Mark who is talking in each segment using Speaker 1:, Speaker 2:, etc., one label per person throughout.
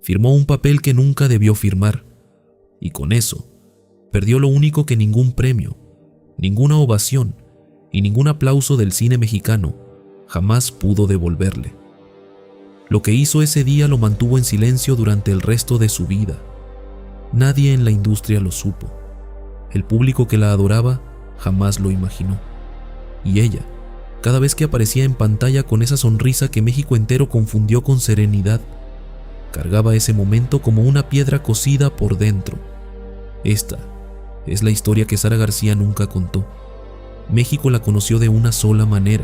Speaker 1: Firmó un papel que nunca debió firmar, y con eso perdió lo único que ningún premio, ninguna ovación y ningún aplauso del cine mexicano jamás pudo devolverle. Lo que hizo ese día lo mantuvo en silencio durante el resto de su vida. Nadie en la industria lo supo. El público que la adoraba jamás lo imaginó. Y ella, cada vez que aparecía en pantalla con esa sonrisa que México entero confundió con serenidad, cargaba ese momento como una piedra cocida por dentro. Esta es la historia que Sara García nunca contó. México la conoció de una sola manera.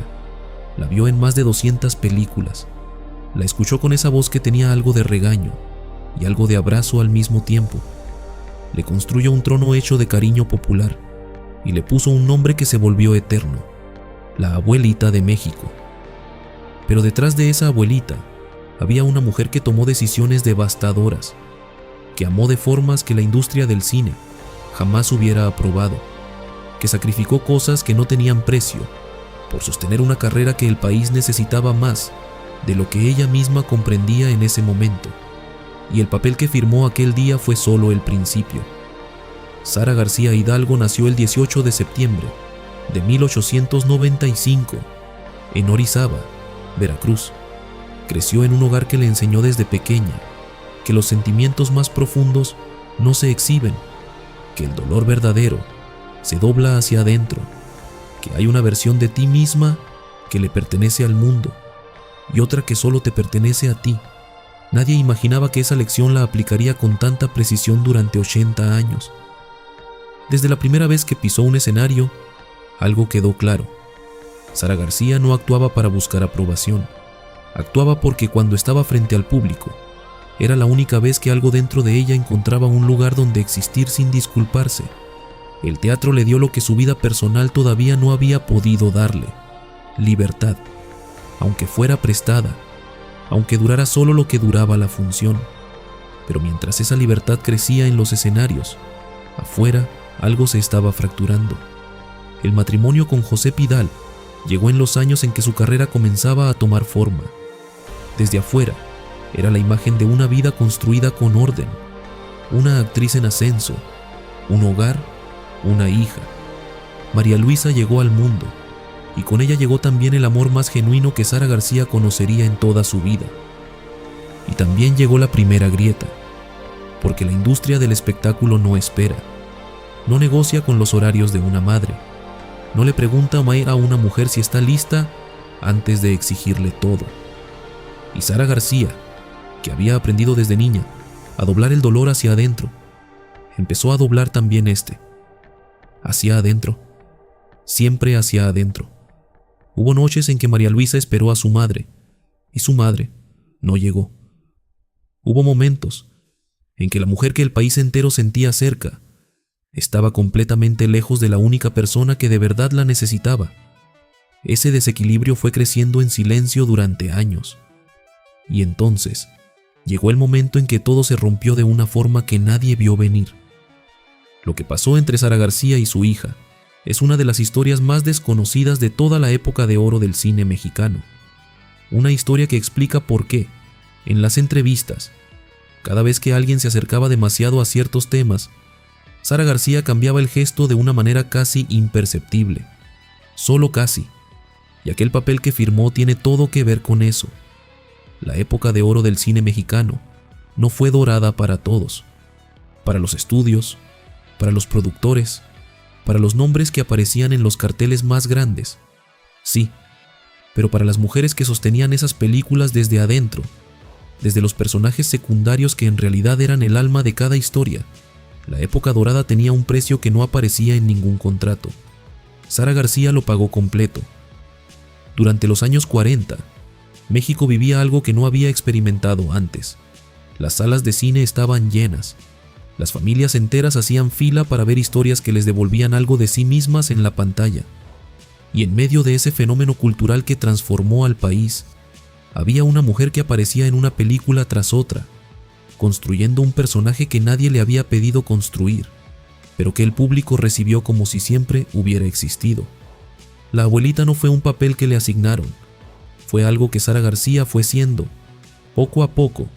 Speaker 1: La vio en más de 200 películas. La escuchó con esa voz que tenía algo de regaño y algo de abrazo al mismo tiempo. Le construyó un trono hecho de cariño popular y le puso un nombre que se volvió eterno: la abuelita de México. Pero detrás de esa abuelita había una mujer que tomó decisiones devastadoras, que amó de formas que la industria del cine jamás hubiera aprobado, que sacrificó cosas que no tenían precio por sostener una carrera que el país necesitaba más de lo que ella misma comprendía en ese momento, y el papel que firmó aquel día fue solo el principio. Sara García Hidalgo nació el 18 de septiembre de 1895 en Orizaba, Veracruz. Creció en un hogar que le enseñó desde pequeña que los sentimientos más profundos no se exhiben, que el dolor verdadero se dobla hacia adentro, que hay una versión de ti misma que le pertenece al mundo y otra que solo te pertenece a ti. Nadie imaginaba que esa lección la aplicaría con tanta precisión durante 80 años. Desde la primera vez que pisó un escenario, algo quedó claro. Sara García no actuaba para buscar aprobación. Actuaba porque cuando estaba frente al público, era la única vez que algo dentro de ella encontraba un lugar donde existir sin disculparse. El teatro le dio lo que su vida personal todavía no había podido darle: libertad, aunque fuera prestada, aunque durara solo lo que duraba la función. Pero mientras esa libertad crecía en los escenarios, afuera algo se estaba fracturando. El matrimonio con José Pidal llegó en los años en que su carrera comenzaba a tomar forma. Desde afuera, era la imagen de una vida construida con orden, una actriz en ascenso, un hogar, una hija. María Luisa llegó al mundo, y con ella llegó también el amor más genuino que Sara García conocería en toda su vida. Y también llegó la primera grieta, porque la industria del espectáculo no espera, no negocia con los horarios de una madre, no le pregunta a una mujer si está lista antes de exigirle todo. Y Sara García, que había aprendido desde niña a doblar el dolor hacia adentro, empezó a doblar también hacia adentro, siempre hacia adentro. Hubo noches en que María Luisa esperó a su madre, y su madre no llegó. Hubo momentos en que la mujer que el país entero sentía cerca estaba completamente lejos de la única persona que de verdad la necesitaba. Ese desequilibrio fue creciendo en silencio durante años. Y entonces llegó el momento en que todo se rompió de una forma que nadie vio venir. Lo que pasó entre Sara García y su hija es una de las historias más desconocidas de toda la época de oro del cine mexicano. Una historia que explica por qué, en las entrevistas, cada vez que alguien se acercaba demasiado a ciertos temas, Sara García cambiaba el gesto de una manera casi imperceptible. Solo casi. Y aquel papel que firmó tiene todo que ver con eso. La época de oro del cine mexicano no fue dorada para todos. Para los estudios, para los productores, para los nombres que aparecían en los carteles más grandes. Sí, pero para las mujeres que sostenían esas películas desde adentro, desde los personajes secundarios que en realidad eran el alma de cada historia, la época dorada tenía un precio que no aparecía en ningún contrato. Sara García lo pagó completo. Durante los años 40, México vivía algo que no había experimentado antes. Las salas de cine estaban llenas. Las familias enteras hacían fila para ver historias que les devolvían algo de sí mismas en la pantalla. Y en medio de ese fenómeno cultural que transformó al país, había una mujer que aparecía en una película tras otra, construyendo un personaje que nadie le había pedido construir, pero que el público recibió como si siempre hubiera existido. La abuelita no fue un papel que le asignaron, fue algo que Sara García fue siendo, poco a poco,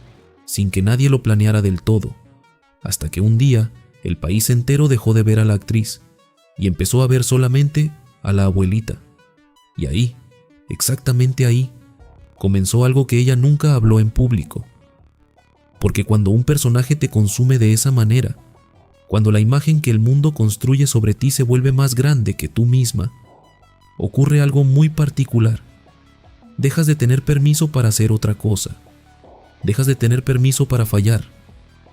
Speaker 1: sin que nadie lo planeara del todo, hasta que un día el país entero dejó de ver a la actriz y empezó a ver solamente a la abuelita. Y ahí, exactamente ahí, comenzó algo que ella nunca habló en público. Porque cuando un personaje te consume de esa manera, cuando la imagen que el mundo construye sobre ti se vuelve más grande que tú misma, ocurre algo muy particular. Dejas de tener permiso para hacer otra cosa. Dejas de tener permiso para fallar,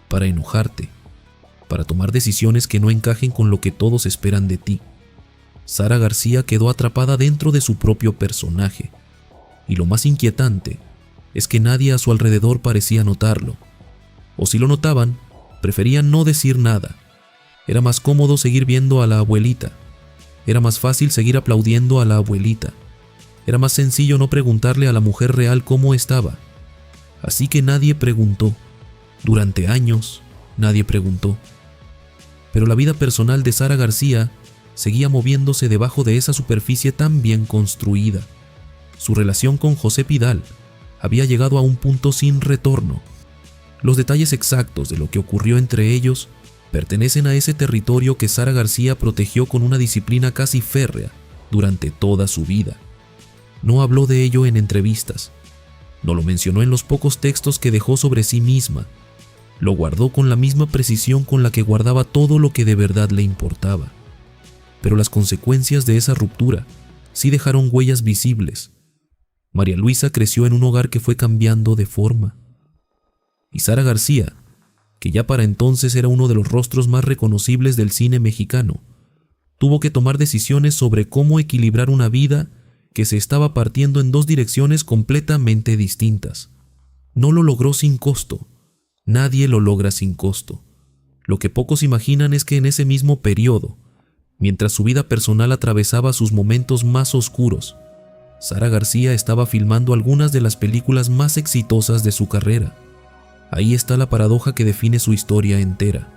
Speaker 1: para enojarte, para tomar decisiones que no encajen con lo que todos esperan de ti. Sara García quedó atrapada dentro de su propio personaje, y lo más inquietante es que nadie a su alrededor parecía notarlo, o si lo notaban, preferían no decir nada. Era más cómodo seguir viendo a la abuelita, era más fácil seguir aplaudiendo a la abuelita, era más sencillo no preguntarle a la mujer real cómo estaba. Así que nadie preguntó. Durante años, nadie preguntó. Pero la vida personal de Sara García seguía moviéndose debajo de esa superficie tan bien construida. Su relación con José Pidal había llegado a un punto sin retorno. Los detalles exactos de lo que ocurrió entre ellos pertenecen a ese territorio que Sara García protegió con una disciplina casi férrea durante toda su vida. No habló de ello en entrevistas. No lo mencionó en los pocos textos que dejó sobre sí misma. Lo guardó con la misma precisión con la que guardaba todo lo que de verdad le importaba. Pero las consecuencias de esa ruptura sí dejaron huellas visibles. María Luisa creció en un hogar que fue cambiando de forma. Y Sara García, que ya para entonces era uno de los rostros más reconocibles del cine mexicano, tuvo que tomar decisiones sobre cómo equilibrar una vida que se estaba partiendo en dos direcciones completamente distintas. No lo logró sin costo. Nadie lo logra sin costo. Lo que pocos imaginan es que en ese mismo periodo, mientras su vida personal atravesaba sus momentos más oscuros, Sara García estaba filmando algunas de las películas más exitosas de su carrera. Ahí está la paradoja que define su historia entera.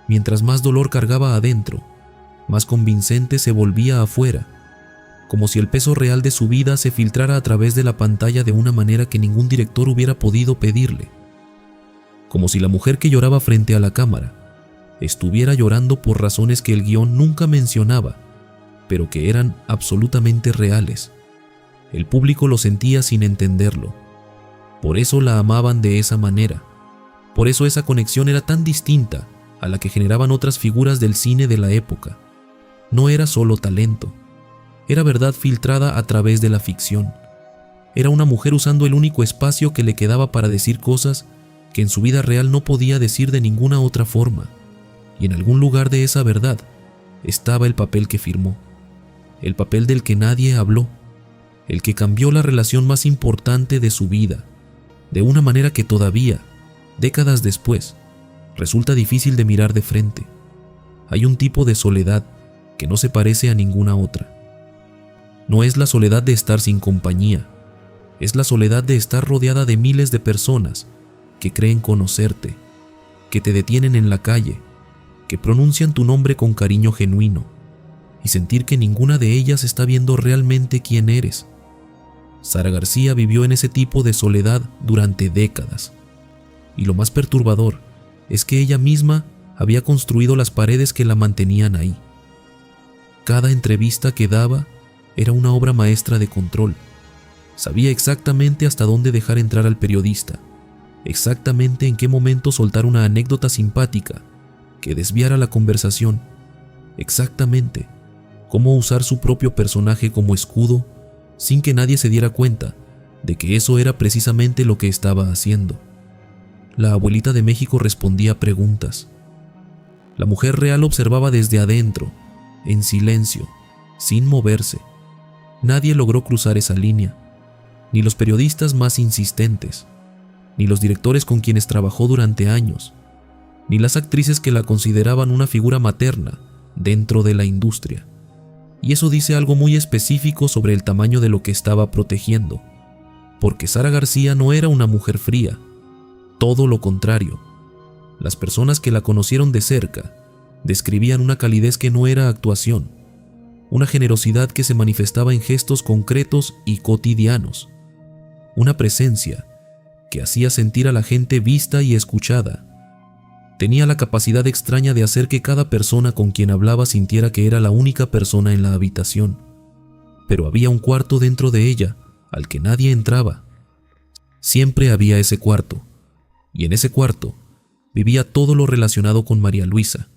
Speaker 1: Mientras más dolor cargaba adentro, más convincente se volvía afuera, como si el peso real de su vida se filtrara a través de la pantalla de una manera que ningún director hubiera podido pedirle. Como si la mujer que lloraba frente a la cámara estuviera llorando por razones que el guión nunca mencionaba, pero que eran absolutamente reales. El público lo sentía sin entenderlo. Por eso la amaban de esa manera. Por eso esa conexión era tan distinta a la que generaban otras figuras del cine de la época. No era solo talento. Era verdad filtrada a través de la ficción. Era una mujer usando el único espacio que le quedaba para decir cosas que en su vida real no podía decir de ninguna otra forma. Y en algún lugar de esa verdad estaba el papel que firmó, el papel del que nadie habló, el que cambió la relación más importante de su vida, de una manera que todavía, décadas después, resulta difícil de mirar de frente. Hay un tipo de soledad que no se parece a ninguna otra. No es la soledad de estar sin compañía, es la soledad de estar rodeada de miles de personas que creen conocerte, que te detienen en la calle, que pronuncian tu nombre con cariño genuino, y sentir que ninguna de ellas está viendo realmente quién eres. Sara García vivió en ese tipo de soledad durante décadas, y lo más perturbador es que ella misma había construido las paredes que la mantenían ahí. Cada entrevista que daba era una obra maestra de control. Sabía exactamente hasta dónde dejar entrar al periodista, exactamente en qué momento soltar una anécdota simpática que desviara la conversación, exactamente cómo usar su propio personaje como escudo sin que nadie se diera cuenta de que eso era precisamente lo que estaba haciendo. La abuelita de México respondía preguntas. La mujer real observaba desde adentro, en silencio, sin moverse. Nadie logró cruzar esa línea, ni los periodistas más insistentes, ni los directores con quienes trabajó durante años, ni las actrices que la consideraban una figura materna dentro de la industria. Y eso dice algo muy específico sobre el tamaño de lo que estaba protegiendo, porque Sara García no era una mujer fría, todo lo contrario. Las personas que la conocieron de cerca describían una calidez que no era actuación, una generosidad que se manifestaba en gestos concretos y cotidianos, una presencia que hacía sentir a la gente vista y escuchada. Tenía la capacidad extraña de hacer que cada persona con quien hablaba sintiera que era la única persona en la habitación. Pero había un cuarto dentro de ella al que nadie entraba. Siempre había ese cuarto, y en ese cuarto vivía todo lo relacionado con María Luisa.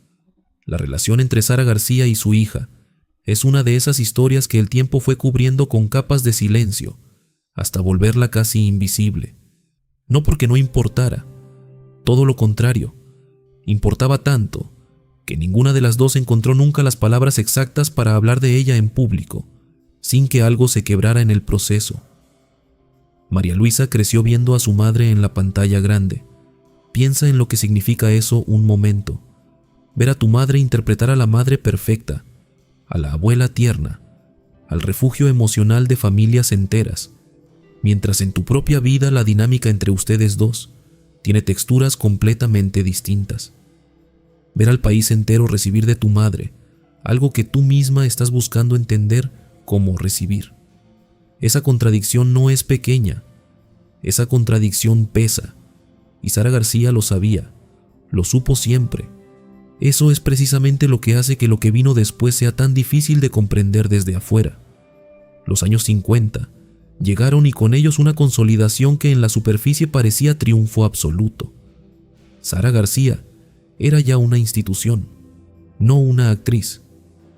Speaker 1: La relación entre Sara García y su hija es una de esas historias que el tiempo fue cubriendo con capas de silencio hasta volverla casi invisible. No porque no importara, todo lo contrario, importaba tanto que ninguna de las dos encontró nunca las palabras exactas para hablar de ella en público, sin que algo se quebrara en el proceso. María Luisa creció viendo a su madre en la pantalla grande. Piensa en lo que significa eso un momento. Ver a tu madre interpretar a la madre perfecta, a la abuela tierna, al refugio emocional de familias enteras, mientras en tu propia vida la dinámica entre ustedes dos tiene texturas completamente distintas. Ver al país entero recibir de tu madre algo que tú misma estás buscando entender cómo recibir. Esa contradicción no es pequeña, esa contradicción pesa, y Sara García lo sabía, lo supo siempre. Eso es precisamente lo que hace que lo que vino después sea tan difícil de comprender desde afuera. Los años 50 llegaron y con ellos una consolidación que en la superficie parecía triunfo absoluto. Sara García era ya una institución, no una actriz,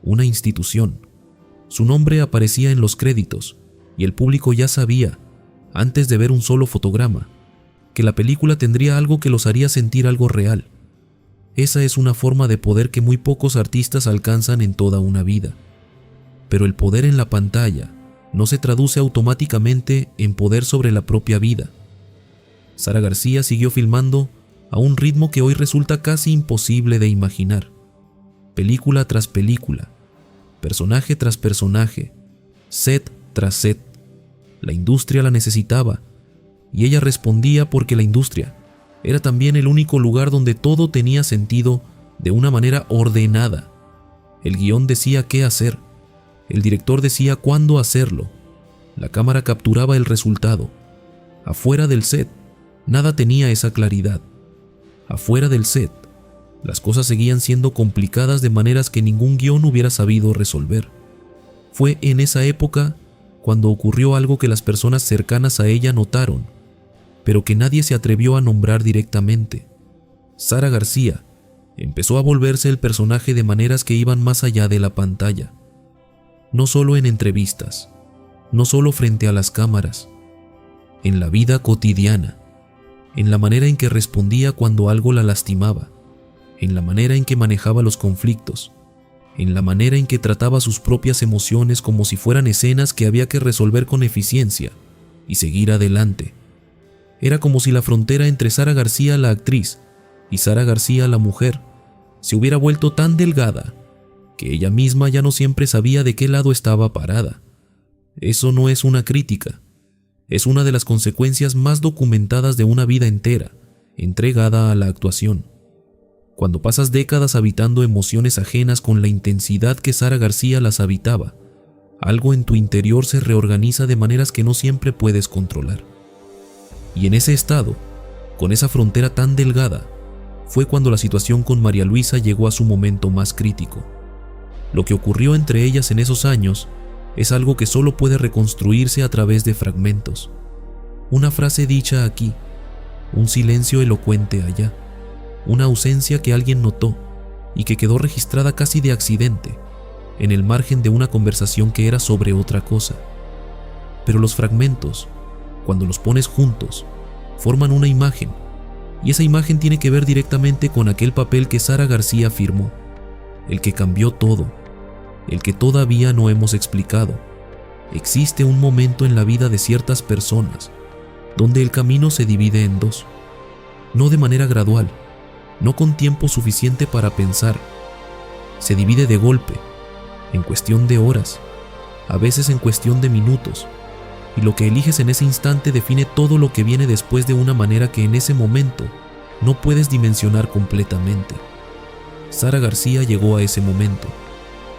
Speaker 1: una institución. Su nombre aparecía en los créditos y el público ya sabía, antes de ver un solo fotograma, que la película tendría algo que los haría sentir algo real. Esa es una forma de poder que muy pocos artistas alcanzan en toda una vida. Pero el poder en la pantalla no se traduce automáticamente en poder sobre la propia vida. Sara García siguió filmando a un ritmo que hoy resulta casi imposible de imaginar. Película tras película, personaje tras personaje, set tras set. La industria la necesitaba y ella respondía porque la industria era también el único lugar donde todo tenía sentido de una manera ordenada. El guión decía qué hacer, el director decía cuándo hacerlo, la cámara capturaba el resultado. Afuera del set, nada tenía esa claridad. Afuera del set, las cosas seguían siendo complicadas de maneras que ningún guión hubiera sabido resolver. Fue en esa época cuando ocurrió algo que las personas cercanas a ella notaron, pero que nadie se atrevió a nombrar directamente. Sara García empezó a volverse el personaje de maneras que iban más allá de la pantalla. No solo en entrevistas, no solo frente a las cámaras, en la vida cotidiana, en la manera en que respondía cuando algo la lastimaba, en la manera en que manejaba los conflictos, en la manera en que trataba sus propias emociones como si fueran escenas que había que resolver con eficiencia y seguir adelante. Era como si la frontera entre Sara García la actriz y Sara García la mujer se hubiera vuelto tan delgada que ella misma ya no siempre sabía de qué lado estaba parada. Eso no es una crítica, es una de las consecuencias más documentadas de una vida entera, entregada a la actuación. Cuando pasas décadas habitando emociones ajenas con la intensidad que Sara García las habitaba, algo en tu interior se reorganiza de maneras que no siempre puedes controlar. Y en ese estado, con esa frontera tan delgada, fue cuando la situación con María Luisa llegó a su momento más crítico. Lo que ocurrió entre ellas en esos años es algo que solo puede reconstruirse a través de fragmentos. Una frase dicha aquí, un silencio elocuente allá, una ausencia que alguien notó y que quedó registrada casi de accidente, en el margen de una conversación que era sobre otra cosa. Pero los fragmentos, cuando los pones juntos, forman una imagen, y esa imagen tiene que ver directamente con aquel papel que Sara García firmó, el que cambió todo, el que todavía no hemos explicado. Existe un momento en la vida de ciertas personas donde el camino se divide en dos, no de manera gradual, no con tiempo suficiente para pensar. Se divide de golpe, en cuestión de horas, a veces en cuestión de minutos, y lo que eliges en ese instante define todo lo que viene después de una manera que en ese momento no puedes dimensionar completamente. Sara García llegó a ese momento,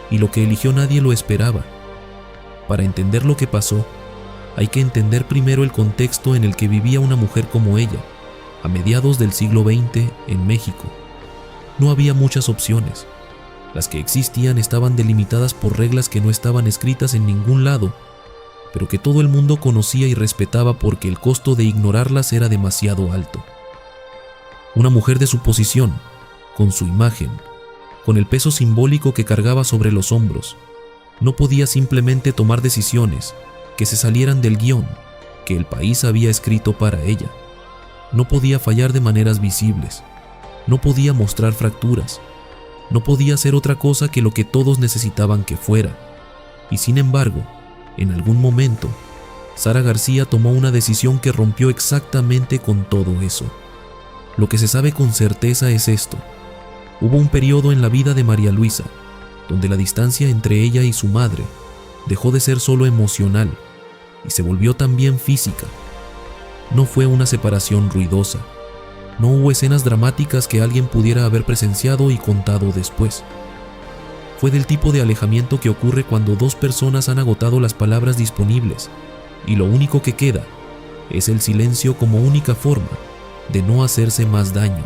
Speaker 1: y lo que eligió nadie lo esperaba. Para entender lo que pasó, hay que entender primero el contexto en el que vivía una mujer como ella, a mediados del siglo XX en México. No había muchas opciones. Las que existían estaban delimitadas por reglas que no estaban escritas en ningún lado, pero que todo el mundo conocía y respetaba porque el costo de ignorarlas era demasiado alto. Una mujer de su posición, con su imagen, con el peso simbólico que cargaba sobre los hombros, no podía simplemente tomar decisiones que se salieran del guión que el país había escrito para ella. No podía fallar de maneras visibles, no podía mostrar fracturas, no podía hacer otra cosa que lo que todos necesitaban que fuera. Y sin embargo, en algún momento, Sara García tomó una decisión que rompió exactamente con todo eso. Lo que se sabe con certeza es esto: hubo un periodo en la vida de María Luisa donde la distancia entre ella y su madre dejó de ser solo emocional y se volvió también física. No fue una separación ruidosa. No hubo escenas dramáticas que alguien pudiera haber presenciado y contado después. Fue del tipo de alejamiento que ocurre cuando dos personas han agotado las palabras disponibles y lo único que queda es el silencio como única forma de no hacerse más daño.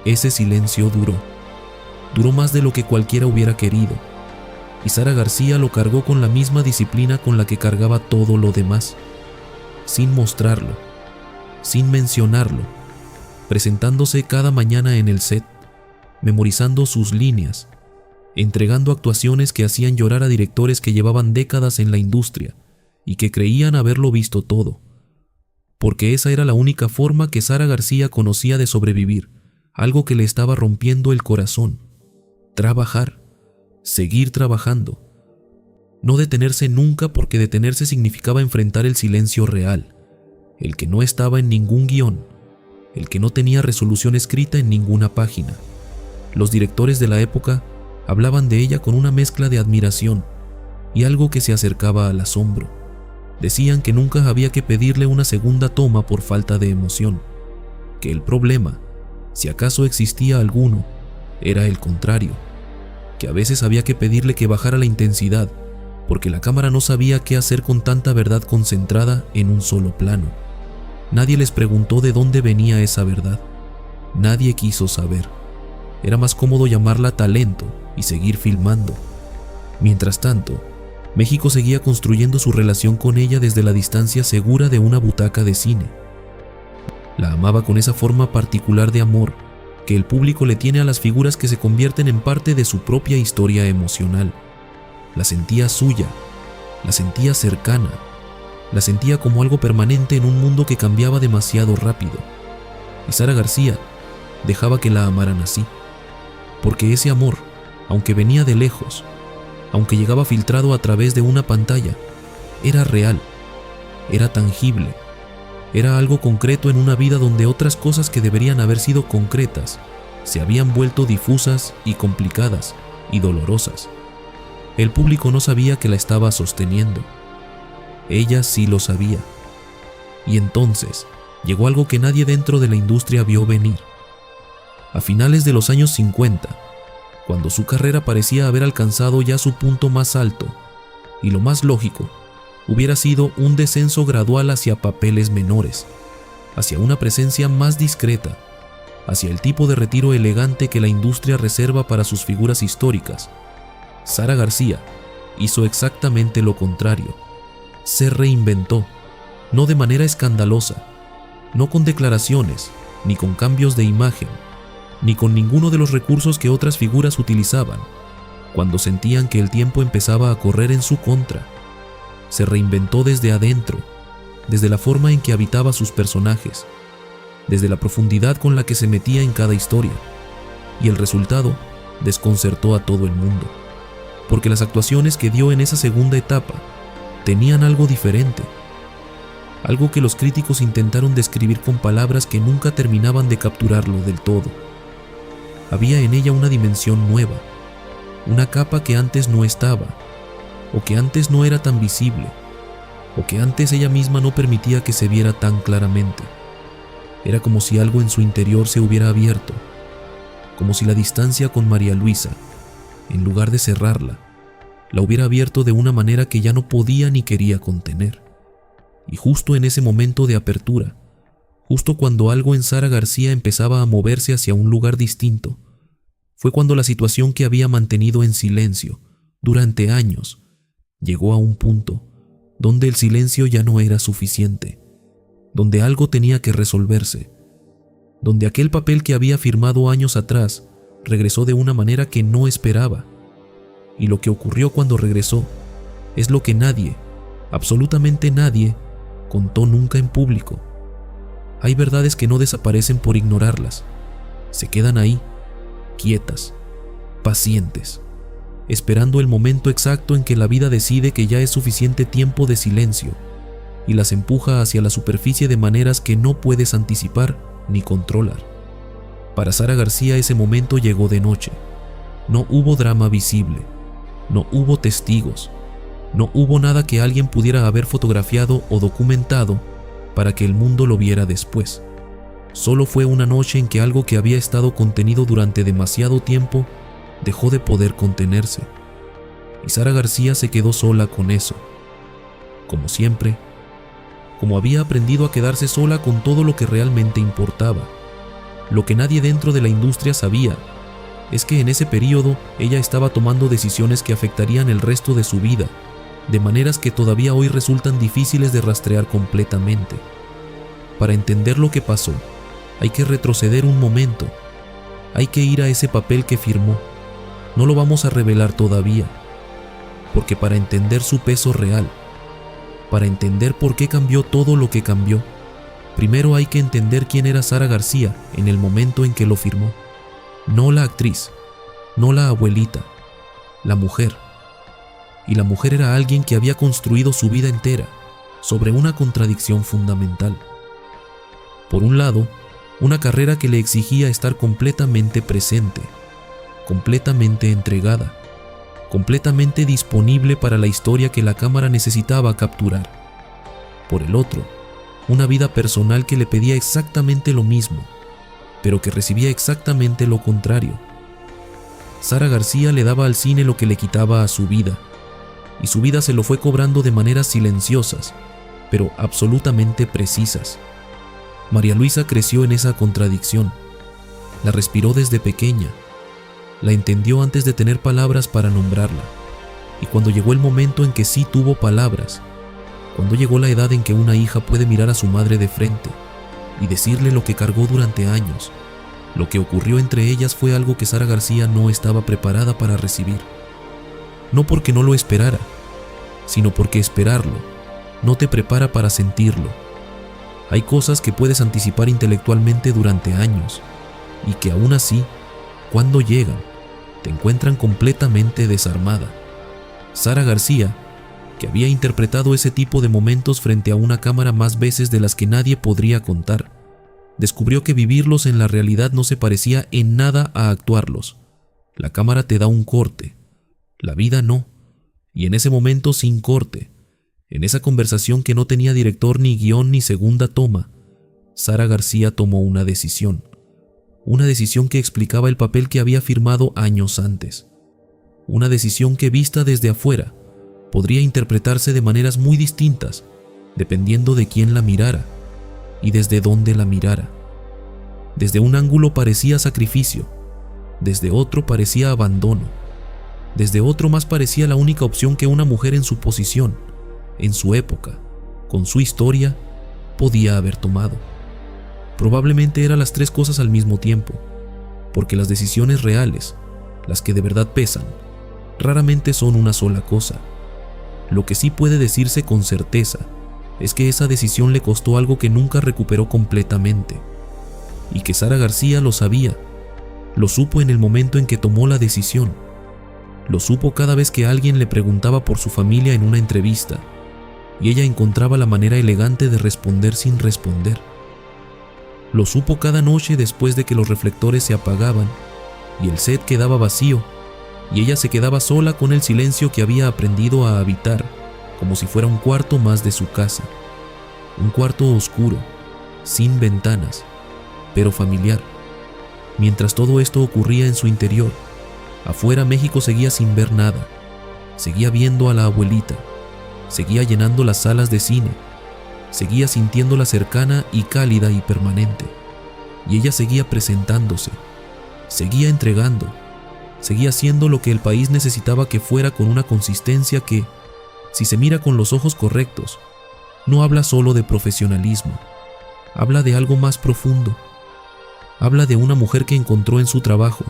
Speaker 1: Ese silencio duró más de lo que cualquiera hubiera querido, y Sara García lo cargó con la misma disciplina con la que cargaba todo lo demás, sin mostrarlo, sin mencionarlo, presentándose cada mañana en el set, memorizando sus líneas, entregando actuaciones que hacían llorar a directores que llevaban décadas en la industria y que creían haberlo visto todo, porque esa era la única forma que Sara García conocía de sobrevivir, algo que le estaba rompiendo el corazón. Trabajar, seguir trabajando, no detenerse nunca, porque detenerse significaba enfrentar el silencio real, el que no estaba en ningún guión, el que no tenía resolución escrita en ninguna página. Los directores de la época hablaban de ella con una mezcla de admiración y algo que se acercaba al asombro. Decían que nunca había que pedirle una segunda toma por falta de emoción, que el problema, si acaso existía alguno, era el contrario, que a veces había que pedirle que bajara la intensidad, porque la cámara no sabía qué hacer con tanta verdad concentrada en un solo plano. Nadie les preguntó de dónde venía esa verdad. Nadie quiso saber. Era más cómodo llamarla talento y seguir filmando. Mientras tanto, México seguía construyendo su relación con ella desde la distancia segura de una butaca de cine. La amaba con esa forma particular de amor que el público le tiene a las figuras que se convierten en parte de su propia historia emocional. La sentía suya, la sentía cercana, la sentía como algo permanente en un mundo que cambiaba demasiado rápido. Y Sara García dejaba que la amaran así, porque ese amor, aunque venía de lejos, aunque llegaba filtrado a través de una pantalla, era real, era tangible, era algo concreto en una vida donde otras cosas que deberían haber sido concretas se habían vuelto difusas y complicadas y dolorosas. El público no sabía que la estaba sosteniendo. Ella sí lo sabía. Y entonces llegó algo que nadie dentro de la industria vio venir. A finales de los años 50, cuando su carrera parecía haber alcanzado ya su punto más alto, y lo más lógico hubiera sido un descenso gradual hacia papeles menores, hacia una presencia más discreta, hacia el tipo de retiro elegante que la industria reserva para sus figuras históricas, Sara García hizo exactamente lo contrario. Se reinventó, no de manera escandalosa, no con declaraciones, ni con cambios de imagen, ni con ninguno de los recursos que otras figuras utilizaban, cuando sentían que el tiempo empezaba a correr en su contra. Se reinventó desde adentro, desde la forma en que habitaba sus personajes, desde la profundidad con la que se metía en cada historia, y el resultado desconcertó a todo el mundo, porque las actuaciones que dio en esa segunda etapa tenían algo diferente, algo que los críticos intentaron describir con palabras que nunca terminaban de capturarlo del todo. Había en ella una dimensión nueva, una capa que antes no estaba, o que antes no era tan visible, o que antes ella misma no permitía que se viera tan claramente. Era como si algo en su interior se hubiera abierto, como si la distancia con María Luisa, en lugar de cerrarla, la hubiera abierto de una manera que ya no podía ni quería contener. Y justo en ese momento de apertura, justo cuando algo en Sara García empezaba a moverse hacia un lugar distinto, fue cuando la situación que había mantenido en silencio durante años llegó a un punto donde el silencio ya no era suficiente, donde algo tenía que resolverse, donde aquel papel que había firmado años atrás regresó de una manera que no esperaba. Y lo que ocurrió cuando regresó es lo que nadie, absolutamente nadie, contó nunca en público. Hay verdades que no desaparecen por ignorarlas, se quedan ahí, quietas, pacientes, esperando el momento exacto en que la vida decide que ya es suficiente tiempo de silencio y las empuja hacia la superficie de maneras que no puedes anticipar ni controlar. Para Sara García ese momento llegó de noche. No hubo drama visible, no hubo testigos, no hubo nada que alguien pudiera haber fotografiado o documentado para que el mundo lo viera después. Solo fue una noche en que algo que había estado contenido durante demasiado tiempo dejó de poder contenerse. Y Sara García se quedó sola con eso. Como siempre, como había aprendido a quedarse sola con todo lo que realmente importaba. Lo que nadie dentro de la industria sabía es que en ese periodo ella estaba tomando decisiones que afectarían el resto de su vida, de maneras que todavía hoy resultan difíciles de rastrear completamente. Para entender lo que pasó, hay que retroceder un momento, hay que ir a ese papel que firmó. No lo vamos a revelar todavía, porque para entender su peso real, para entender por qué cambió todo lo que cambió, primero hay que entender quién era Sara García en el momento en que lo firmó. No la actriz, no la abuelita, la mujer. Y la mujer era alguien que había construido su vida entera sobre una contradicción fundamental. Por un lado, una carrera que le exigía estar completamente presente, completamente entregada, completamente disponible para la historia que la cámara necesitaba capturar. Por el otro, una vida personal que le pedía exactamente lo mismo, pero que recibía exactamente lo contrario. Sara García le daba al cine lo que le quitaba a su vida, y su vida se lo fue cobrando de maneras silenciosas, pero absolutamente precisas. María Luisa creció en esa contradicción, la respiró desde pequeña, la entendió antes de tener palabras para nombrarla, y cuando llegó el momento en que sí tuvo palabras, cuando llegó la edad en que una hija puede mirar a su madre de frente y decirle lo que cargó durante años, lo que ocurrió entre ellas fue algo que Sara García no estaba preparada para recibir. No porque no lo esperara, sino porque esperarlo no te prepara para sentirlo. Hay cosas que puedes anticipar intelectualmente durante años y que aún así, cuando llegan, te encuentran completamente desarmada. Sara García, que había interpretado ese tipo de momentos frente a una cámara más veces de las que nadie podría contar, descubrió que vivirlos en la realidad no se parecía en nada a actuarlos. La cámara te da un corte, la vida no, y en ese momento sin corte, en esa conversación que no tenía director ni guión ni segunda toma, Sara García tomó una decisión que explicaba el papel que había firmado años antes, una decisión que vista desde afuera podría interpretarse de maneras muy distintas dependiendo de quién la mirara y desde dónde la mirara. Desde un ángulo parecía sacrificio, desde otro parecía abandono, desde otro más parecía la única opción que una mujer en su posición, en su época, con su historia, podía haber tomado. Probablemente eran las tres cosas al mismo tiempo, porque las decisiones reales, las que de verdad pesan, raramente son una sola cosa. Lo que sí puede decirse con certeza es que esa decisión le costó algo que nunca recuperó completamente, y que Sara García lo sabía, lo supo en el momento en que tomó la decisión, lo supo cada vez que alguien le preguntaba por su familia en una entrevista, y ella encontraba la manera elegante de responder sin responder. Lo supo cada noche después de que los reflectores se apagaban y el set quedaba vacío, y ella se quedaba sola con el silencio que había aprendido a habitar, como si fuera un cuarto más de su casa. Un cuarto oscuro, sin ventanas, pero familiar. Mientras todo esto ocurría en su interior, afuera México seguía sin ver nada. Seguía viendo a la abuelita, seguía llenando las salas de cine, seguía sintiéndola cercana y cálida y permanente. Y ella seguía presentándose, seguía entregando, seguía haciendo lo que el país necesitaba que fuera con una consistencia que, si se mira con los ojos correctos, no habla solo de profesionalismo, habla de algo más profundo. Habla de una mujer que encontró en su trabajo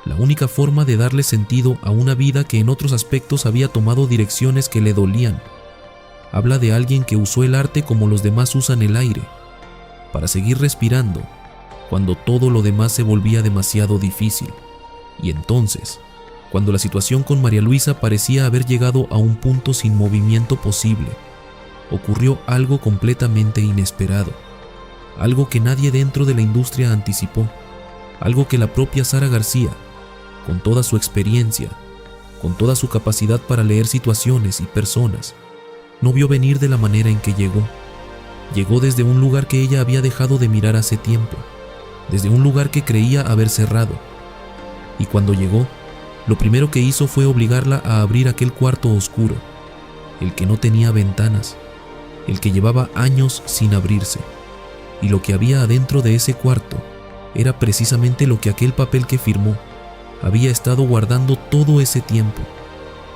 Speaker 1: la única forma de darle sentido a una vida que en otros aspectos había tomado direcciones que le dolían. Habla de alguien que usó el arte como los demás usan el aire, para seguir respirando cuando todo lo demás se volvía demasiado difícil. Y entonces, cuando la situación con María Luisa parecía haber llegado a un punto sin movimiento posible, ocurrió algo completamente inesperado, algo que nadie dentro de la industria anticipó, algo que la propia Sara García, con toda su experiencia, con toda su capacidad para leer situaciones y personas, no vio venir de la manera en que llegó. Llegó desde un lugar que ella había dejado de mirar hace tiempo, desde un lugar que creía haber cerrado. Y cuando llegó, lo primero que hizo fue obligarla a abrir aquel cuarto oscuro, el que no tenía ventanas, el que llevaba años sin abrirse. Y lo que había adentro de ese cuarto era precisamente lo que aquel papel que firmó había estado guardando todo ese tiempo.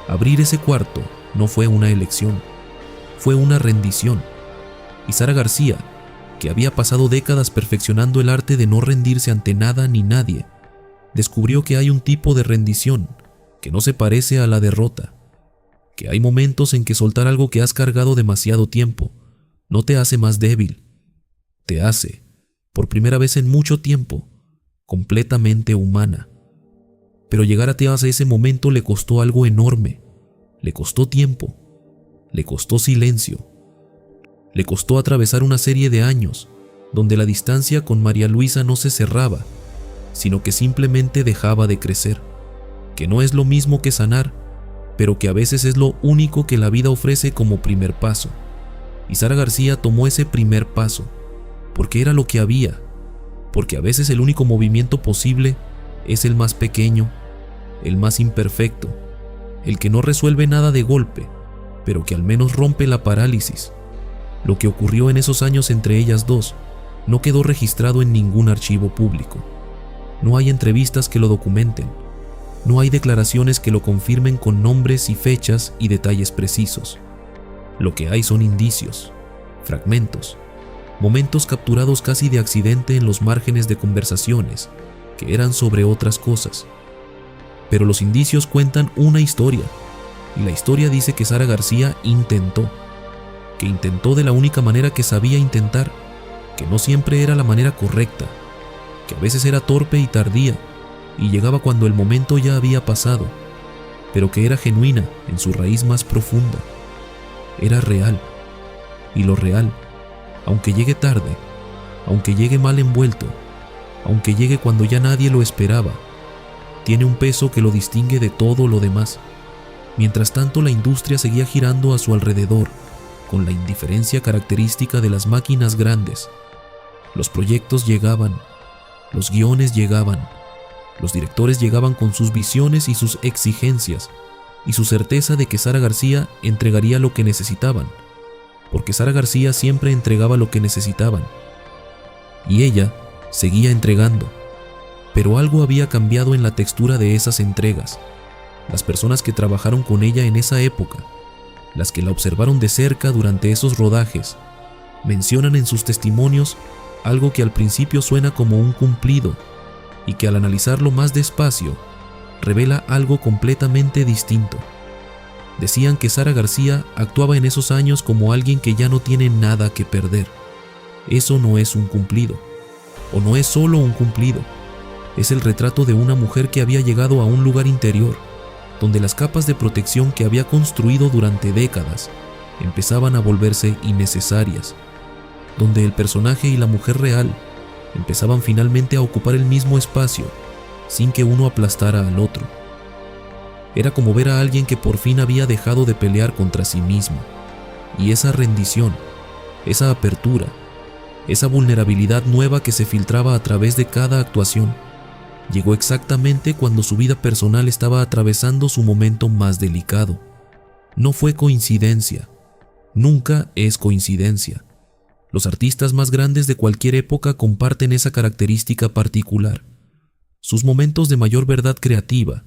Speaker 1: Abrir ese cuarto no fue una elección, fue una rendición. Y Sara García, que había pasado décadas perfeccionando el arte de no rendirse ante nada ni nadie, descubrió que hay un tipo de rendición que no se parece a la derrota, que hay momentos en que soltar algo que has cargado demasiado tiempo no te hace más débil, te hace, por primera vez en mucho tiempo, completamente humana. Pero llegar a ese momento le costó algo enorme, le costó tiempo, le costó silencio, le costó atravesar una serie de años donde la distancia con María Luisa no se cerraba, sino que simplemente dejaba de crecer, que no es lo mismo que sanar, pero que a veces es lo único que la vida ofrece como primer paso. Y Sara García tomó ese primer paso, porque era lo que había, porque a veces el único movimiento posible es el más pequeño, el más imperfecto, el que no resuelve nada de golpe, pero que al menos rompe la parálisis. Lo que ocurrió en esos años entre ellas dos no quedó registrado en ningún archivo público. No hay entrevistas que lo documenten, no hay declaraciones que lo confirmen con nombres y fechas y detalles precisos. Lo que hay son indicios, fragmentos, momentos capturados casi de accidente en los márgenes de conversaciones que eran sobre otras cosas. Pero los indicios cuentan una historia, y la historia dice que Sara García intentó, que intentó de la única manera que sabía intentar, que no siempre era la manera correcta, que a veces era torpe y tardía, y llegaba cuando el momento ya había pasado, pero que era genuina en su raíz más profunda. Era real, y lo real, aunque llegue tarde, aunque llegue mal envuelto, aunque llegue cuando ya nadie lo esperaba, tiene un peso que lo distingue de todo lo demás. Mientras tanto, la industria seguía girando a su alrededor, con la indiferencia característica de las máquinas grandes. Los proyectos llegaban, los guiones llegaban, los directores llegaban con sus visiones y sus exigencias, y su certeza de que Sara García entregaría lo que necesitaban, porque Sara García siempre entregaba lo que necesitaban. Y ella seguía entregando, pero algo había cambiado en la textura de esas entregas. Las personas que trabajaron con ella en esa época, las que la observaron de cerca durante esos rodajes, mencionan en sus testimonios algo que al principio suena como un cumplido y que al analizarlo más despacio revela algo completamente distinto. Decían que Sara García actuaba en esos años como alguien que ya no tiene nada que perder. Eso no es un cumplido, o no es solo un cumplido, es el retrato de una mujer que había llegado a un lugar interior, donde las capas de protección que había construido durante décadas empezaban a volverse innecesarias, donde el personaje y la mujer real empezaban finalmente a ocupar el mismo espacio, sin que uno aplastara al otro. Era como ver a alguien que por fin había dejado de pelear contra sí mismo, y esa rendición, esa apertura, esa vulnerabilidad nueva que se filtraba a través de cada actuación, llegó exactamente cuando su vida personal estaba atravesando su momento más delicado. No fue coincidencia, nunca es coincidencia, Los artistas más grandes de cualquier época comparten esa característica particular. Sus momentos de mayor verdad creativa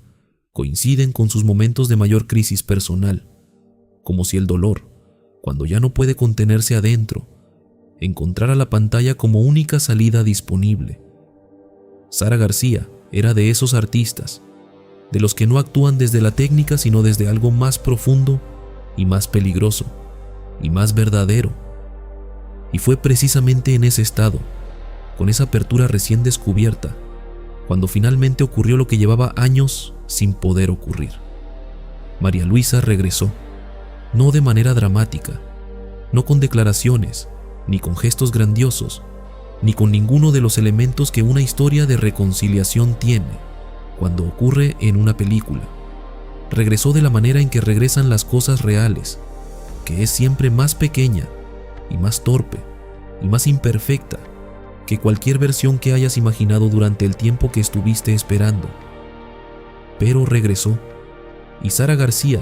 Speaker 1: coinciden con sus momentos de mayor crisis personal, como si el dolor, cuando ya no puede contenerse adentro, encontrara la pantalla como única salida disponible. Sara García era de esos artistas, de los que no actúan desde la técnica sino desde algo más profundo y más peligroso y más verdadero. Y fue precisamente en ese estado, con esa apertura recién descubierta, cuando finalmente ocurrió lo que llevaba años sin poder ocurrir. María Luisa regresó, no de manera dramática, no con declaraciones, ni con gestos grandiosos, ni con ninguno de los elementos que una historia de reconciliación tiene cuando ocurre en una película. Regresó de la manera en que regresan las cosas reales, que es siempre más pequeña y más torpe y más imperfecta que cualquier versión que hayas imaginado durante el tiempo que estuviste esperando. Pero regresó, y Sara García,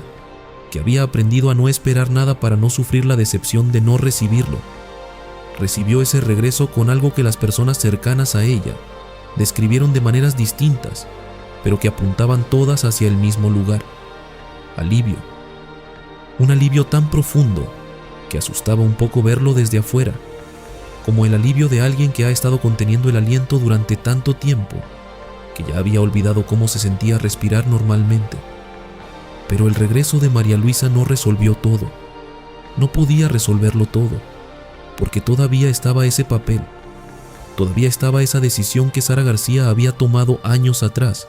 Speaker 1: que había aprendido a no esperar nada para no sufrir la decepción de no recibirlo, recibió ese regreso con algo que las personas cercanas a ella describieron de maneras distintas, pero que apuntaban todas hacia el mismo lugar: alivio. Un alivio tan profundo que asustaba un poco verlo desde afuera, como el alivio de alguien que ha estado conteniendo el aliento durante tanto tiempo que ya había olvidado cómo se sentía respirar normalmente. Pero el regreso de María Luisa no resolvió todo. No podía resolverlo todo, porque todavía estaba ese papel, todavía estaba esa decisión que Sara García había tomado años atrás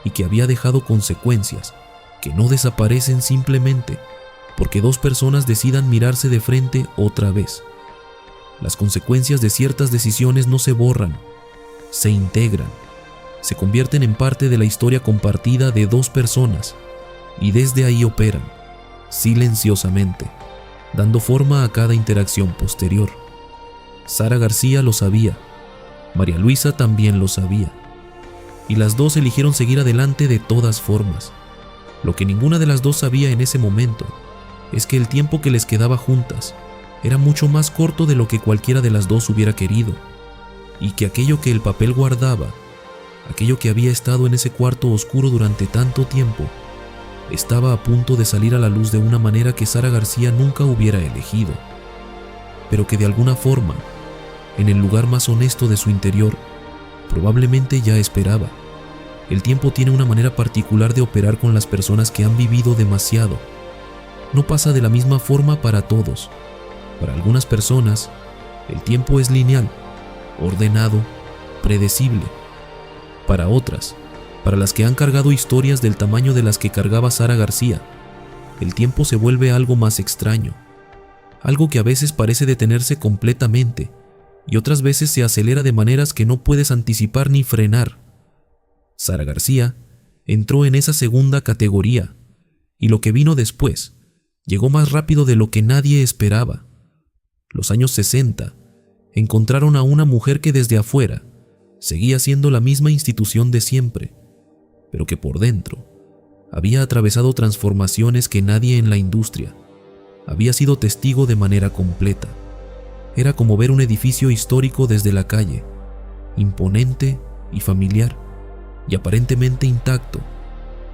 Speaker 1: y que había dejado consecuencias que no desaparecen simplemente porque dos personas decidan mirarse de frente otra vez. Las consecuencias de ciertas decisiones no se borran, se integran, se convierten en parte de la historia compartida de dos personas y desde ahí operan, silenciosamente, dando forma a cada interacción posterior. Sara García lo sabía, María Luisa también lo sabía, y las dos eligieron seguir adelante de todas formas. Lo que ninguna de las dos sabía en ese momento es que el tiempo que les quedaba juntas era mucho más corto de lo que cualquiera de las dos hubiera querido, y que aquello que el papel guardaba, aquello que había estado en ese cuarto oscuro durante tanto tiempo, estaba a punto de salir a la luz de una manera que Sara García nunca hubiera elegido, pero que de alguna forma, en el lugar más honesto de su interior, probablemente ya esperaba. El tiempo tiene una manera particular de operar con las personas que han vivido demasiado. No pasa de la misma forma para todos. Para algunas personas, el tiempo es lineal, ordenado, predecible. Para otras, para las que han cargado historias del tamaño de las que cargaba Sara García, el tiempo se vuelve algo más extraño, algo que a veces parece detenerse completamente y otras veces se acelera de maneras que no puedes anticipar ni frenar. Sara García entró en esa segunda categoría, y lo que vino después llegó más rápido de lo que nadie esperaba. Los años 60 encontraron a una mujer que desde afuera seguía siendo la misma institución de siempre, pero que por dentro había atravesado transformaciones que nadie en la industria había sido testigo de manera completa. Era como ver un edificio histórico desde la calle, imponente y familiar, y aparentemente intacto,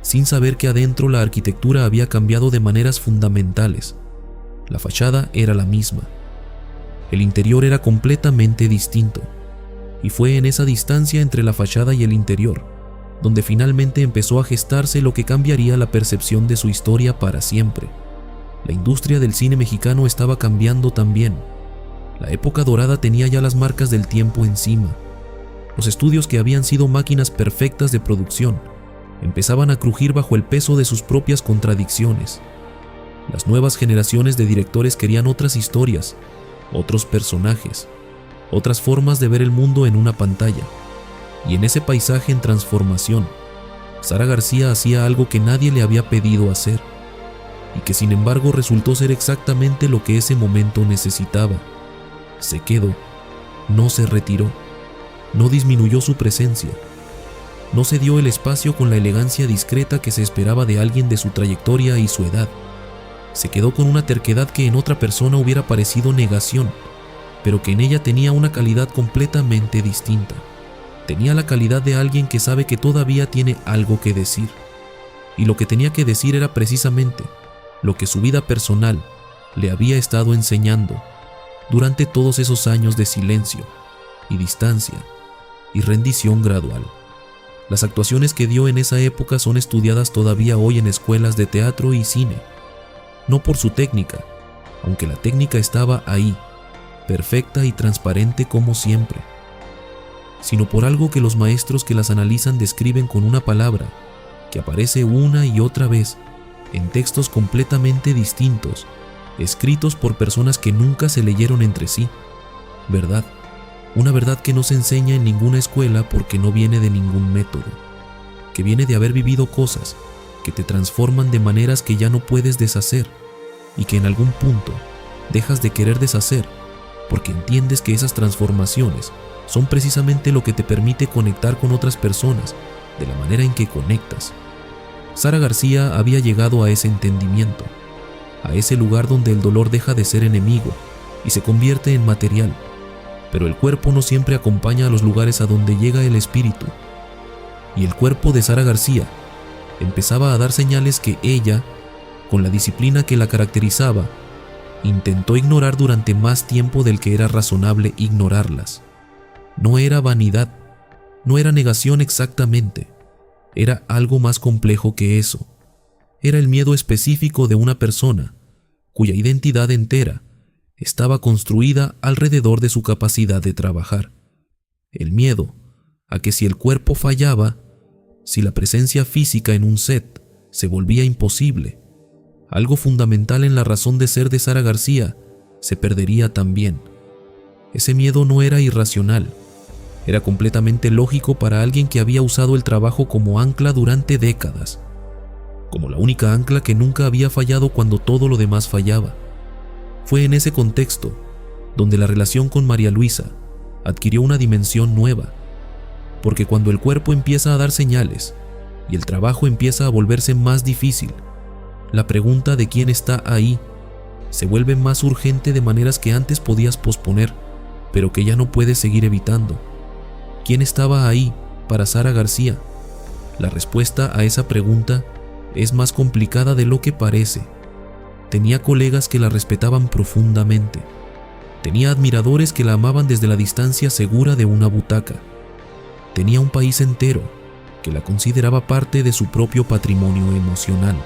Speaker 1: sin saber que adentro la arquitectura había cambiado de maneras fundamentales. La fachada era la misma. El interior era completamente distinto, y fue en esa distancia entre la fachada y el interior donde finalmente empezó a gestarse lo que cambiaría la percepción de su historia para siempre. La industria del cine mexicano estaba cambiando también. La época dorada tenía ya las marcas del tiempo encima. Los estudios que habían sido máquinas perfectas de producción empezaban a crujir bajo el peso de sus propias contradicciones. Las nuevas generaciones de directores querían otras historias, otros personajes, otras formas de ver el mundo en una pantalla. Y en ese paisaje en transformación, Sara García hacía algo que nadie le había pedido hacer, y que sin embargo resultó ser exactamente lo que ese momento necesitaba. Se quedó, no se retiró, no disminuyó su presencia, no se dio el espacio con la elegancia discreta que se esperaba de alguien de su trayectoria y su edad. Se quedó con una terquedad que en otra persona hubiera parecido negación, pero que en ella tenía una calidad completamente distinta. Tenía la calidad de alguien que sabe que todavía tiene algo que decir. Y lo que tenía que decir era precisamente lo que su vida personal le había estado enseñando durante todos esos años de silencio y distancia y rendición gradual. Las actuaciones que dio en esa época son estudiadas todavía hoy en escuelas de teatro y cine, no por su técnica, aunque la técnica estaba ahí, perfecta y transparente como siempre, sino por algo que los maestros que las analizan describen con una palabra que aparece una y otra vez en textos completamente distintos, escritos por personas que nunca se leyeron entre sí. Verdad, una verdad que no se enseña en ninguna escuela porque no viene de ningún método, que viene de haber vivido cosas que te transforman de maneras que ya no puedes deshacer y que en algún punto dejas de querer deshacer porque entiendes que esas transformaciones son precisamente lo que te permite conectar con otras personas de la manera en que conectas. Sara García había llegado a ese entendimiento, a ese lugar donde el dolor deja de ser enemigo y se convierte en material, pero el cuerpo no siempre acompaña a los lugares a donde llega el espíritu. Y el cuerpo de Sara García empezaba a dar señales que ella, con la disciplina que la caracterizaba, intentó ignorar durante más tiempo del que era razonable ignorarlas. No era vanidad, no era negación exactamente, era algo más complejo que eso. Era el miedo específico de una persona cuya identidad entera estaba construida alrededor de su capacidad de trabajar. El miedo a que si el cuerpo fallaba, si la presencia física en un set se volvía imposible, algo fundamental en la razón de ser de Sara García se perdería también. Ese miedo no era irracional, era completamente lógico para alguien que había usado el trabajo como ancla durante décadas, como la única ancla que nunca había fallado cuando todo lo demás fallaba. Fue en ese contexto donde la relación con María Luisa adquirió una dimensión nueva, porque cuando el cuerpo empieza a dar señales y el trabajo empieza a volverse más difícil, la pregunta de quién está ahí se vuelve más urgente de maneras que antes podías posponer, pero que ya no puedes seguir evitando. ¿Quién estaba ahí para Sara García? La respuesta a esa pregunta es más complicada de lo que parece. Tenía colegas que la respetaban profundamente. Tenía admiradores que la amaban desde la distancia segura de una butaca. Tenía un país entero que la consideraba parte de su propio patrimonio emocional.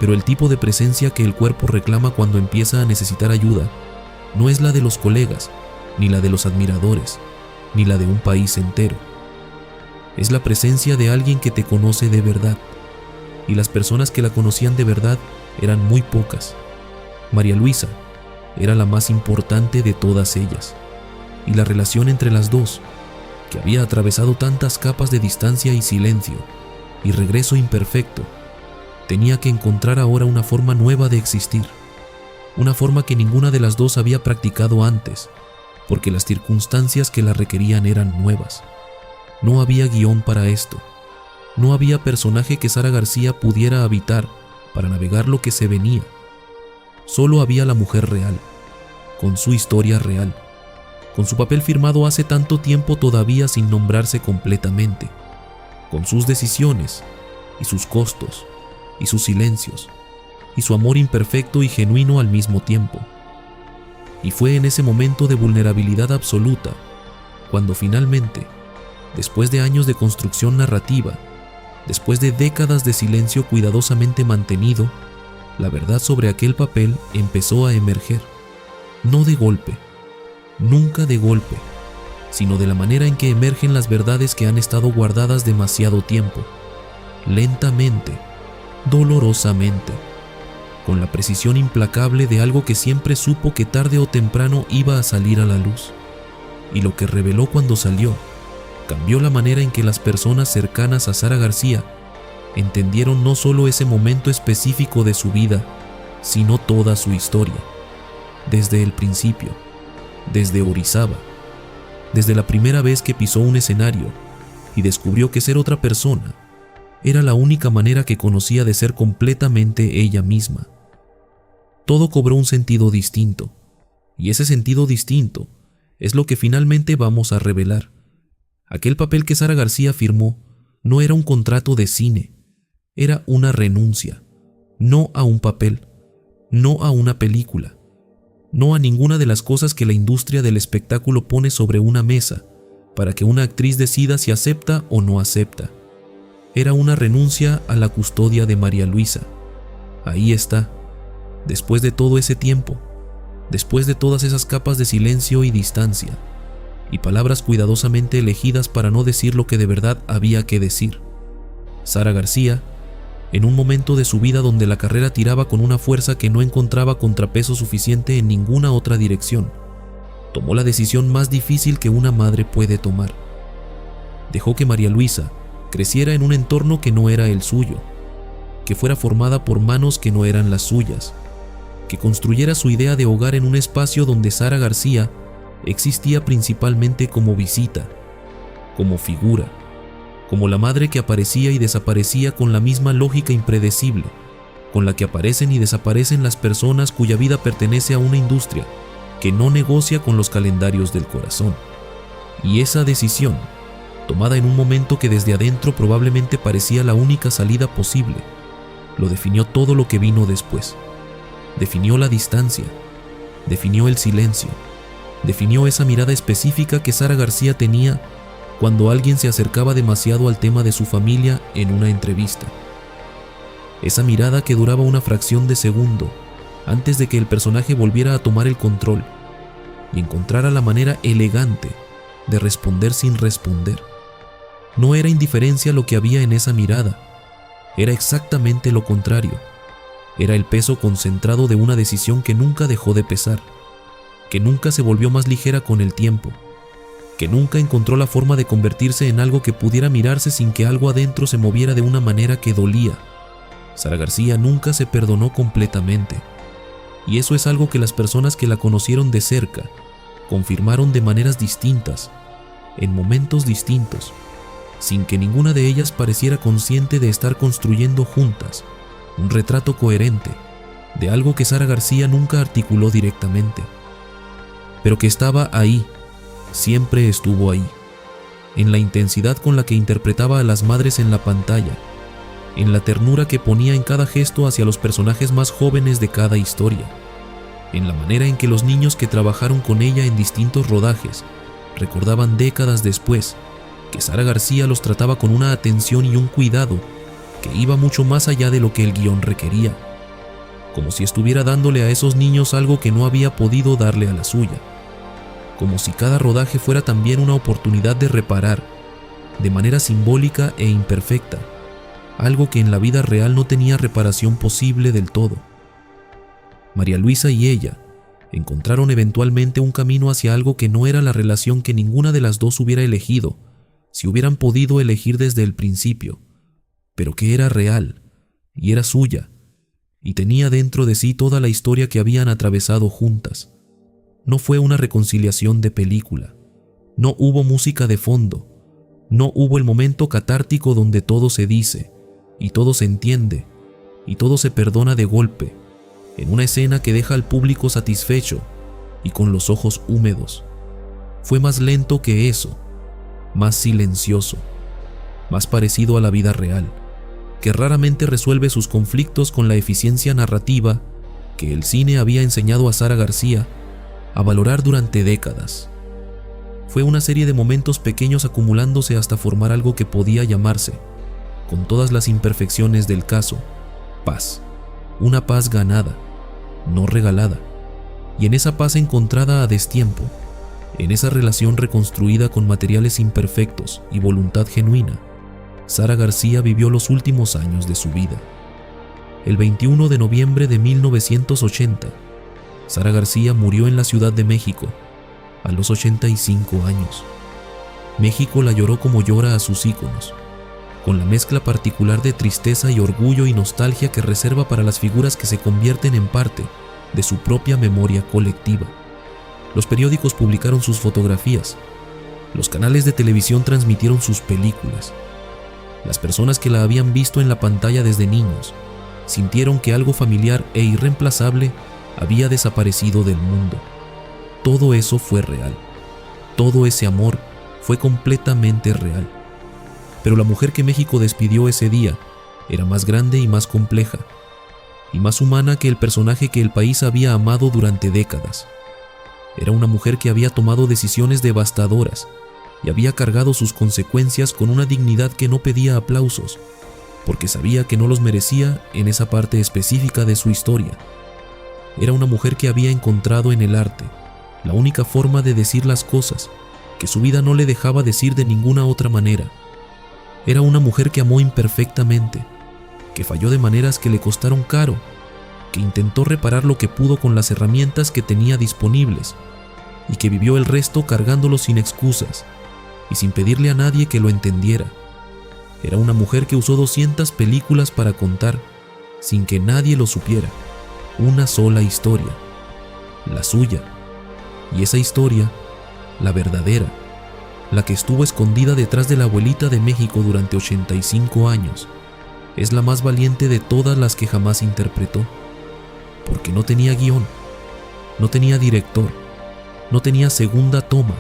Speaker 1: Pero el tipo de presencia que el cuerpo reclama cuando empieza a necesitar ayuda no es la de los colegas, ni la de los admiradores, ni la de un país entero. Es la presencia de alguien que te conoce de verdad, y las personas que la conocían de verdad eran muy pocas. María Luisa era la más importante de todas ellas, y la relación entre las dos, que había atravesado tantas capas de distancia y silencio, y regreso imperfecto, tenía que encontrar ahora una forma nueva de existir, una forma que ninguna de las dos había practicado antes, porque las circunstancias que la requerían eran nuevas. No había guión para esto. No había personaje que Sara García pudiera habitar para navegar lo que se venía. Solo había la mujer real, con su historia real, con su papel firmado hace tanto tiempo todavía sin nombrarse completamente, con sus decisiones y sus costos y sus silencios y su amor imperfecto y genuino al mismo tiempo. Y fue en ese momento de vulnerabilidad absoluta cuando finalmente, después de años de construcción narrativa, después de décadas de silencio cuidadosamente mantenido, la verdad sobre aquel papel empezó a emerger, no de golpe, nunca de golpe, sino de la manera en que emergen las verdades que han estado guardadas demasiado tiempo, lentamente, dolorosamente, con la precisión implacable de algo que siempre supo que tarde o temprano iba a salir a la luz. Y lo que reveló cuando salió cambió la manera en que las personas cercanas a Sara García entendieron no solo ese momento específico de su vida, sino toda su historia, desde el principio, desde Orizaba, desde la primera vez que pisó un escenario y descubrió que ser otra persona era la única manera que conocía de ser completamente ella misma. Todo cobró un sentido distinto, Y ese sentido distinto es lo que finalmente vamos a revelar. Aquel papel que Sara García firmó no era un contrato de cine, era una renuncia, no a un papel, no a una película, no a ninguna de las cosas que la industria del espectáculo pone sobre una mesa para que una actriz decida si acepta o no acepta. Era una renuncia a la custodia de María Luisa. Ahí está, después de todo ese tiempo, después de todas esas capas de silencio y distancia, y palabras cuidadosamente elegidas para no decir lo que de verdad había que decir. Sara García, en un momento de su vida donde la carrera tiraba con una fuerza que no encontraba contrapeso suficiente en ninguna otra dirección, tomó la decisión más difícil que una madre puede tomar. Dejó que María Luisa creciera en un entorno que no era el suyo, que fuera formada por manos que no eran las suyas, que construyera su idea de hogar en un espacio donde Sara García existía principalmente como visita, como figura, como la madre que aparecía y desaparecía con la misma lógica impredecible, con la que aparecen y desaparecen las personas cuya vida pertenece a una industria que no negocia con los calendarios del corazón. Y esa decisión, tomada en un momento que desde adentro probablemente parecía la única salida posible, lo definió todo lo que vino después. Definió la distancia, definió el silencio, definió esa mirada específica que Sara García tenía cuando alguien se acercaba demasiado al tema de su familia en una entrevista. Esa mirada que duraba una fracción de segundo antes de que el personaje volviera a tomar el control y encontrara la manera elegante de responder sin responder. No era indiferencia lo que había en esa mirada, era exactamente lo contrario. Era el peso concentrado de una decisión que nunca dejó de pesar, que nunca se volvió más ligera con el tiempo, que nunca encontró la forma de convertirse en algo que pudiera mirarse sin que algo adentro se moviera de una manera que dolía. Sara García nunca se perdonó completamente, y eso es algo que las personas que la conocieron de cerca confirmaron de maneras distintas, en momentos distintos, sin que ninguna de ellas pareciera consciente de estar construyendo juntas un retrato coherente de algo que Sara García nunca articuló directamente, pero que estaba ahí, siempre estuvo ahí, en la intensidad con la que interpretaba a las madres en la pantalla, en la ternura que ponía en cada gesto hacia los personajes más jóvenes de cada historia, en la manera en que los niños que trabajaron con ella en distintos rodajes recordaban décadas después que Sara García los trataba con una atención y un cuidado que iba mucho más allá de lo que el guión requería, como si estuviera dándole a esos niños algo que no había podido darle a la suya, como si cada rodaje fuera también una oportunidad de reparar, de manera simbólica e imperfecta, algo que en la vida real no tenía reparación posible del todo. María Luisa y ella encontraron eventualmente un camino hacia algo que no era la relación que ninguna de las dos hubiera elegido, si hubieran podido elegir desde el principio, pero que era real, y era suya, y tenía dentro de sí toda la historia que habían atravesado juntas. No fue una reconciliación de película, no hubo música de fondo, no hubo el momento catártico donde todo se dice, y todo se entiende, y todo se perdona de golpe, en una escena que deja al público satisfecho y con los ojos húmedos. Fue más lento que eso, más silencioso, más parecido a la vida real, que raramente resuelve sus conflictos con la eficiencia narrativa que el cine había enseñado a Sara García a valorar durante décadas. Fue una serie de momentos pequeños acumulándose hasta formar algo que podía llamarse, con todas las imperfecciones del caso, paz. Una paz ganada, no regalada, y en esa paz encontrada a destiempo, en esa relación reconstruida con materiales imperfectos y voluntad genuina, Sara García vivió los últimos años de su vida. El 21 de noviembre de 1980, Sara García murió en la Ciudad de México, a los 85 años. México la lloró como llora a sus íconos, con la mezcla particular de tristeza y orgullo y nostalgia que reserva para las figuras que se convierten en parte de su propia memoria colectiva. Los periódicos publicaron sus fotografías, los canales de televisión transmitieron sus películas. Las personas que la habían visto en la pantalla desde niños sintieron que algo familiar e irreemplazable había desaparecido del mundo. Todo eso fue real. Todo ese amor fue completamente real. Pero la mujer que México despidió ese día era más grande y más compleja, y más humana que el personaje que el país había amado durante décadas. Era una mujer que había tomado decisiones devastadoras y había cargado sus consecuencias con una dignidad que no pedía aplausos, porque sabía que no los merecía en esa parte específica de su historia. Era una mujer que había encontrado en el arte la única forma de decir las cosas que su vida no le dejaba decir de ninguna otra manera. Era una mujer que amó imperfectamente, que falló de maneras que le costaron caro, que intentó reparar lo que pudo con las herramientas que tenía disponibles y que vivió el resto cargándolo sin excusas y sin pedirle a nadie que lo entendiera. Era una mujer que usó 200 películas para contar, sin que nadie lo supiera, una sola historia, la suya. Y esa historia, la verdadera, la que estuvo escondida detrás de la abuelita de México durante 85 años, es la más valiente de todas las que jamás interpretó, porque no tenía guión, no tenía director, no tenía segunda toma,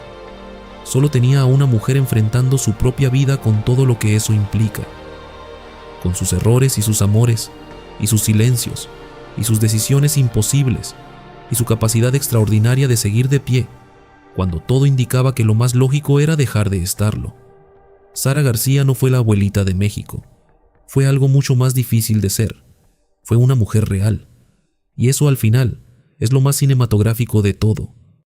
Speaker 1: solo tenía a una mujer enfrentando su propia vida con todo lo que eso implica, con sus errores y sus amores, y sus silencios, y sus decisiones imposibles, y su capacidad extraordinaria de seguir de pie, cuando todo indicaba que lo más lógico era dejar de estarlo. Sara García no fue la abuelita de México, fue algo mucho más difícil de ser, fue una mujer real, y eso al final es lo más cinematográfico de todo.